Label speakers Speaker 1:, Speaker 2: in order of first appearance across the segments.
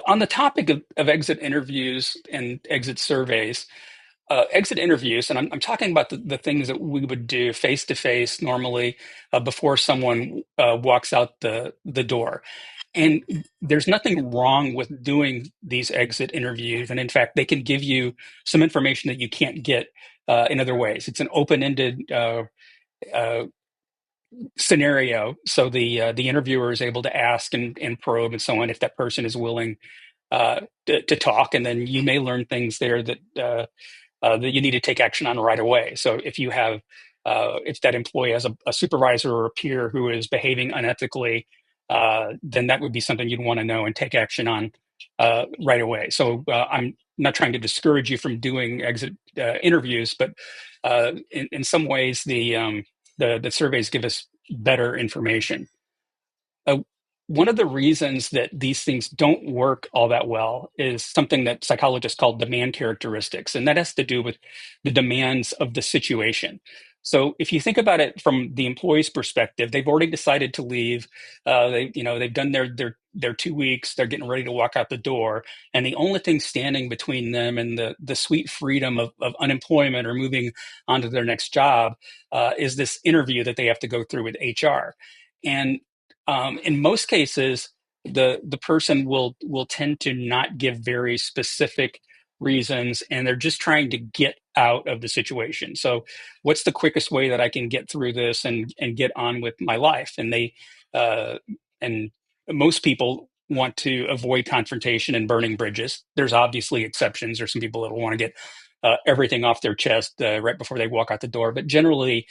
Speaker 1: On the topic of exit interviews and exit surveys, exit interviews, and I'm talking about the things that we would do face to face normally before someone walks out the door. And there's nothing wrong with doing these exit interviews. And in fact, they can give you some information that you can't get in other ways. It's an open-ended uh, scenario, so the interviewer is able to ask and probe and so on if that person is willing to talk, and then you may learn things there that you need to take action on right away. So if that employee has a supervisor or a peer who is behaving unethically, then that would be something you'd want to know and take action on right away. So I'm not trying to discourage you from doing exit interviews, but in some ways the surveys give us better information. Uh, One of the reasons that these things don't work all that well is something that psychologists call demand characteristics, and that has to do with the demands of the situation. So if you think about it from the employee's perspective, they've already decided to leave. They've done their 2 weeks. They're getting ready to walk out the door, and the only thing standing between them and the sweet freedom of unemployment or moving on to their next job is this interview that they have to go through with HR. And in most cases, the person will tend to not give very specific reasons, and they're just trying to get out of the situation. So, what's the quickest way that I can get through this and get on with my life? Uh, and most people want to avoid confrontation and burning bridges. There's obviously exceptions. There's some people that will want to get everything off their chest right before they walk out the door. But generally,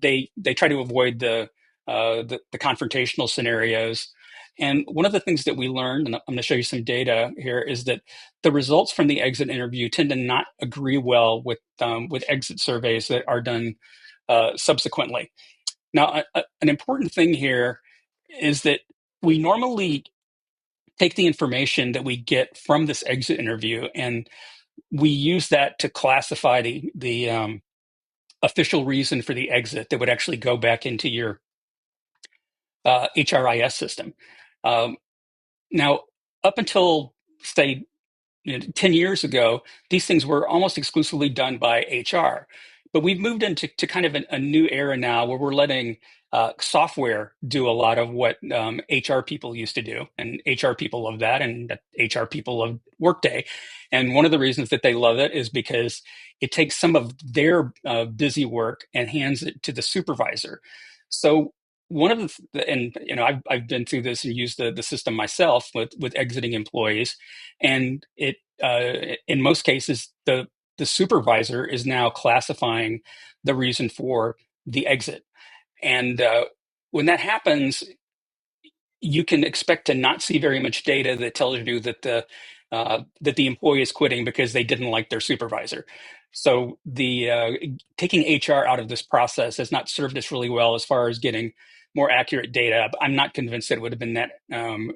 Speaker 1: they try to avoid the confrontational scenarios. And one of the things that we learned, and I'm going to show you some data here, is that the results from the exit interview tend to not agree well with exit surveys that are done subsequently. Now, an important thing here is that we normally take the information that we get from this exit interview and we use that to classify the official reason for the exit that would actually go back into your HRIS system. Um, Now, up until, say, 10 years ago, these things were almost exclusively done by HR. But we've moved into kind of a new era now where we're letting software do a lot of what HR people used to do. And HR people love that, and HR people love Workday. And one of the reasons that they love it is because it takes some of their busy work and hands it to the supervisor. So one of and I've been through this and used the system myself with exiting employees, and it in most cases the supervisor is now classifying the reason for the exit. And when that happens, you can expect to not see very much data that tells you that the employee is quitting because they didn't like their supervisor. So the taking HR out of this process has not served us really well as far as getting more accurate data. I'm not convinced that it would have been that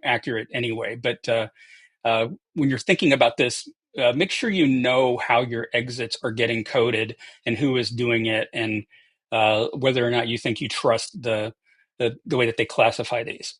Speaker 1: accurate anyway. But when you're thinking about this, make sure you know how your exits are getting coded and who is doing it, and whether or not you think you trust the way that they classify these.